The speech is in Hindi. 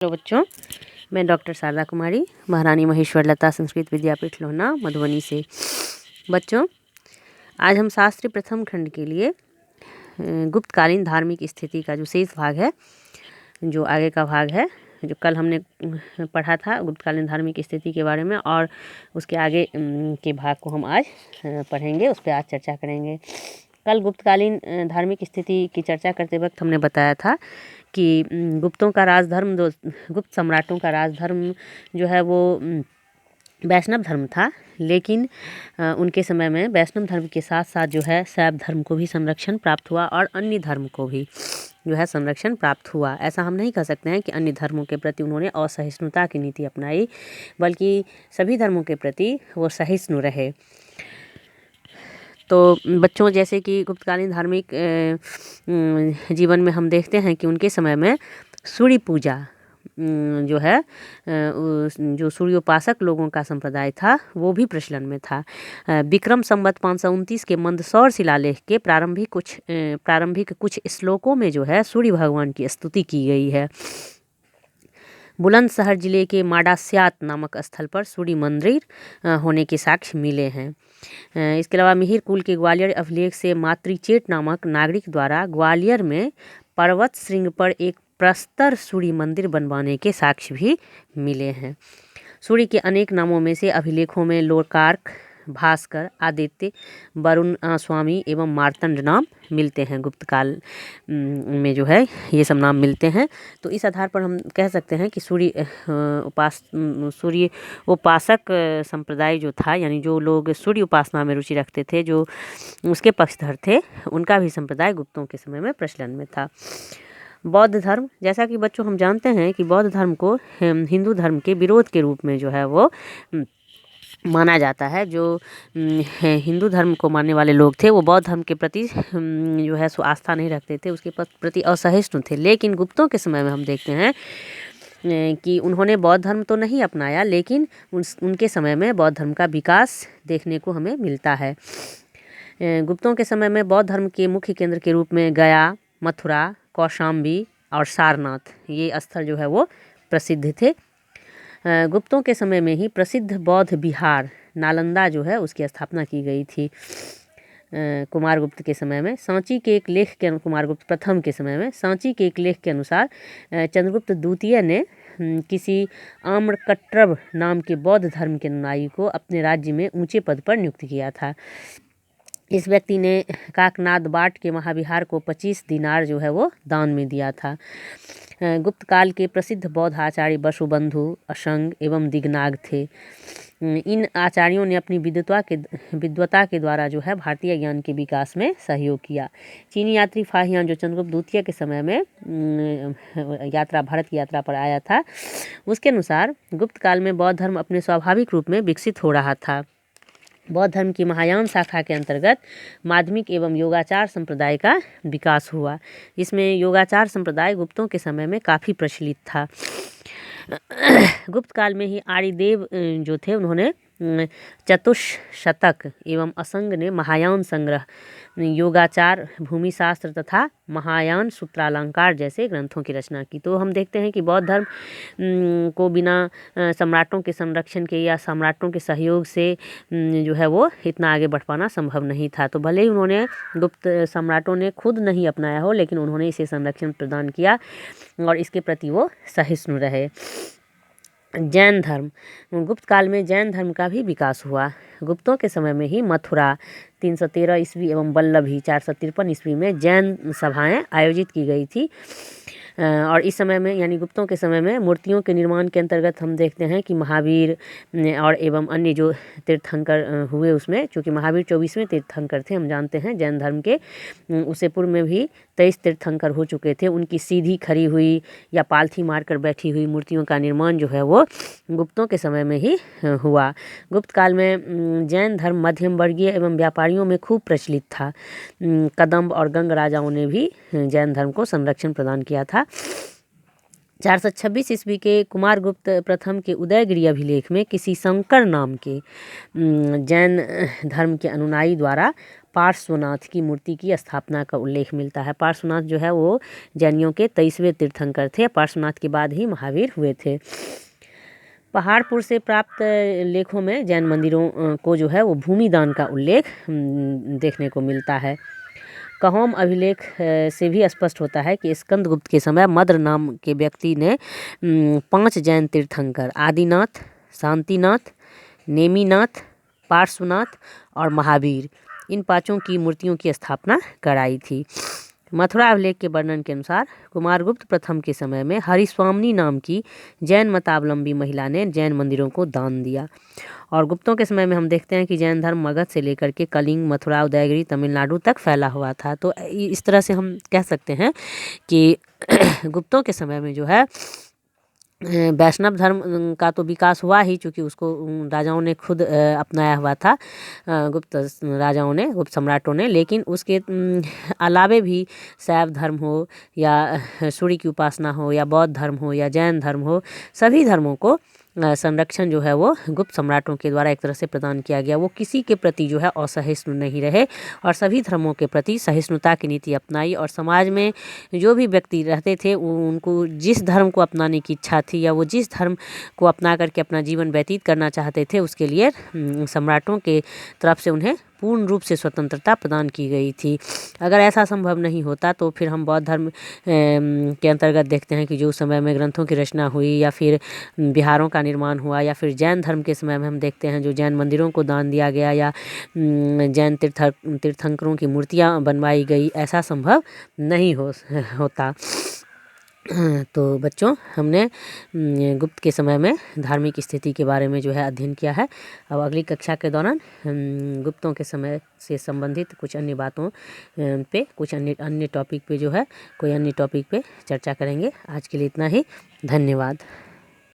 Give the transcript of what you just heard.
हेलो बच्चों, मैं डॉक्टर शारदा कुमारी महारानी महेश्वर लता संस्कृत विद्यापीठ लोहना मधुबनी से। बच्चों, आज हम शास्त्रीय प्रथम खंड के लिए गुप्तकालीन धार्मिक स्थिति का जो शेष भाग है, जो आगे का भाग है, जो कल हमने पढ़ा था गुप्तकालीन धार्मिक स्थिति के बारे में, और उसके आगे के भाग को हम आज पढ़ेंगे, उस पर आज चर्चा करेंगे। कल गुप्तकालीन धार्मिक स्थिति की चर्चा करते वक्त हमने बताया था कि गुप्तों का राजधर्म, जो गुप्त सम्राटों का राजधर्म जो है वो वैष्णव धर्म था, लेकिन उनके समय में वैष्णव धर्म के साथ साथ जो है शैव धर्म को भी संरक्षण प्राप्त हुआ और अन्य धर्म को भी जो है संरक्षण प्राप्त हुआ। ऐसा हम नहीं कह सकते हैं कि अन्य धर्मों के प्रति उन्होंने असहिष्णुता की नीति अपनाई, बल्कि सभी धर्मों के प्रति वो सहिष्णु रहे। तो बच्चों, जैसे कि गुप्तकालीन धार्मिक जीवन में हम देखते हैं कि उनके समय में सूर्य पूजा जो है, जो सूर्योपासक लोगों का संप्रदाय था, वो भी प्रचलन में था। विक्रम संवत 529 के मंदसौर शिलालेख के प्रारंभिक कुछ श्लोकों में जो है सूर्य भगवान की स्तुति की गई है। बुलंदशहर जिले के माडास्यात नामक स्थल पर सूर्य मंदिर होने के साक्ष्य मिले हैं। इसके अलावा मिहिर कुल के ग्वालियर अभिलेख से मातृचेट नामक नागरिक द्वारा ग्वालियर में पर्वत श्रृंग पर एक प्रस्तर सूर्य मंदिर बनवाने के साक्ष्य भी मिले हैं। सूर्य के अनेक नामों में से अभिलेखों में लोकार्क, भास्कर, आदित्य, वरुण, स्वामी एवं मार्तंड नाम मिलते हैं। गुप्तकाल में जो है ये सब नाम मिलते हैं। तो इस आधार पर हम कह सकते हैं कि सूर्य उपासक संप्रदाय जो था, यानी जो लोग सूर्य उपासना में रुचि रखते थे, जो उसके पक्षधर थे, उनका भी संप्रदाय गुप्तों के समय में प्रचलन में था। बौद्ध धर्म, जैसा कि बच्चों हम जानते हैं कि बौद्ध धर्म को हिंदू धर्म के विरोध के रूप में जो है वो माना जाता है। जो हिंदू धर्म को मानने वाले लोग थे, वो बौद्ध धर्म के प्रति जो है सो आस्था नहीं रखते थे, उसके प्रति असहिष्णु थे। लेकिन गुप्तों के समय में हम देखते हैं कि उन्होंने बौद्ध धर्म तो नहीं अपनाया, लेकिन उनके समय में बौद्ध धर्म का विकास देखने को हमें मिलता है। गुप्तों के समय में बौद्ध धर्म के मुख्य केंद्र के रूप में गया, मथुरा, कौशाम्बी और सारनाथ, ये स्थल जो है वो प्रसिद्ध थे। गुप्तों के समय में ही प्रसिद्ध बौद्ध विहार नालंदा जो है उसकी स्थापना की गई थी। कुमारगुप्त के समय में सांची के एक लेख के, कुमारगुप्त प्रथम के समय में सांची के एक लेख के अनुसार चंद्रगुप्त द्वितीय ने किसी आम्रकट्टभ नाम के बौद्ध धर्म के अनुयायी को अपने राज्य में ऊंचे पद पर नियुक्त किया था। इस व्यक्ति ने काकनाद बाट के महाविहार को 25 दिनार जो है वो दान में दिया था। गुप्त काल के प्रसिद्ध बौद्ध आचार्य वसुबंधु, अशंग एवं दिगनाग थे। इन आचार्यों ने अपनी विद्वता के द्वारा जो है भारतीय ज्ञान के विकास में सहयोग किया। चीनी यात्री फाहियान, जो चंद्रगुप्त द्वितीय के समय में भारत की यात्रा पर आया था, उसके अनुसार गुप्त काल में बौद्ध धर्म अपने स्वाभाविक रूप में विकसित हो रहा था। बौद्ध धर्म की महायान शाखा के अंतर्गत माध्यमिक एवं योगाचार संप्रदाय का विकास हुआ। इसमें योगाचार संप्रदाय गुप्तों के समय में काफ़ी प्रचलित था। गुप्त काल में ही आर्यदेव जो थे, उन्होंने चतुष्शतक एवं असंग ने महायान संग्रह, योगाचार, भूमिशास्त्र तथा महायान सूत्रालंकार जैसे ग्रंथों की रचना की। तो हम देखते हैं कि बौद्ध धर्म को बिना सम्राटों के संरक्षण के या सम्राटों के सहयोग से जो है वो इतना आगे बढ़ पाना संभव नहीं था। तो भले ही उन्होंने गुप्त सम्राटों ने खुद नहीं अपनाया हो, लेकिन उन्होंने इसे संरक्षण प्रदान किया और इसके प्रति वो सहिष्णु रहे। जैन धर्म, गुप्त काल में जैन धर्म का भी विकास हुआ। गुप्तों के समय में ही मथुरा 313 ईस्वी एवं वल्लभी 453 ईस्वी में जैन सभाएं आयोजित की गई थी। और इस समय में, यानी गुप्तों के समय में, मूर्तियों के निर्माण के अंतर्गत हम देखते हैं कि महावीर और एवं अन्य जो तीर्थंकर हुए, उसमें चूँकि महावीर 24वें तीर्थंकर थे, हम जानते हैं जैन धर्म के, उससे पूर्व में भी 23 तीर्थंकर हो चुके थे। उनकी सीधी खड़ी हुई या पालथी मारकर बैठी हुई मूर्तियों का निर्माण जो है वो गुप्तों के समय में ही हुआ। गुप्त काल में जैन धर्म मध्यम वर्गीय एवं व्यापारियों में खूब प्रचलित था। कदम्ब और गंग राजाओं ने भी जैन धर्म को संरक्षण प्रदान किया था। 426 ईस्वी के कुमारगुप्त प्रथम के उदयगिरी अभिलेख में किसी शंकर नाम के जैन धर्म के अनुयायी द्वारा पार्श्वनाथ की मूर्ति की स्थापना का उल्लेख मिलता है। पार्श्वनाथ जो है वो जैनियों के 23वें तीर्थंकर थे। पार्श्वनाथ के बाद ही महावीर हुए थे। पहाड़पुर से प्राप्त लेखों में जैन मंदिरों को जो है वो भूमि दान का उल्लेख देखने को मिलता है। कहोम अभिलेख से भी स्पष्ट होता है कि स्कंदगुप्त के समय मद्र नाम के व्यक्ति ने 5 जैन तीर्थंकर आदिनाथ, शांतिनाथ, नेमिनाथ, पार्श्वनाथ और महावीर, इन पांचों की मूर्तियों की स्थापना कराई थी। मथुरा अभिलेख के वर्णन के अनुसार कुमारगुप्त प्रथम के समय में हरिस्वामिनी नाम की जैन मतावलंबी महिला ने जैन मंदिरों को दान दिया। और गुप्तों के समय में हम देखते हैं कि जैन धर्म मगध से लेकर के कलिंग, मथुरा, उदयगिरी, तमिलनाडु तक फैला हुआ था। तो इस तरह से हम कह सकते हैं कि गुप्तों के समय में जो है वैष्णव धर्म का तो विकास हुआ ही, चूँकि उसको राजाओं ने खुद अपनाया हुआ था, गुप्त राजाओं ने, गुप्त सम्राटों ने। लेकिन उसके अलावे भी शैव धर्म हो या सूर्य की उपासना हो या बौद्ध धर्म हो या जैन धर्म हो, सभी धर्मों को संरक्षण जो है वो गुप्त सम्राटों के द्वारा एक तरह से प्रदान किया गया। वो किसी के प्रति जो है असहिष्णु नहीं रहे और सभी धर्मों के प्रति सहिष्णुता की नीति अपनाई। और समाज में जो भी व्यक्ति रहते थे उनको जिस धर्म को अपनाने की इच्छा थी या वो जिस धर्म को अपना करके अपना जीवन व्यतीत करना चाहते थे, उसके लिए सम्राटों के तरफ से उन्हें पूर्ण रूप से स्वतंत्रता प्रदान की गई थी। अगर ऐसा संभव नहीं होता तो फिर हम बौद्ध धर्म के अंतर्गत देखते हैं कि जो समय में ग्रंथों की रचना हुई या फिर विहारों का निर्माण हुआ, या फिर जैन धर्म के समय में हम देखते हैं जो जैन मंदिरों को दान दिया गया या जैन तीर्थंकरों की मूर्तियाँ बनवाई गई, ऐसा संभव नहीं होता। तो बच्चों, हमने गुप्त के समय में धार्मिक स्थिति के बारे में जो है अध्ययन किया है। अब अगली कक्षा के दौरान गुप्तों के समय से संबंधित कुछ अन्य बातों पे, कुछ अन्य टॉपिक पे जो है कोई अन्य टॉपिक पे चर्चा करेंगे। आज के लिए इतना ही। धन्यवाद।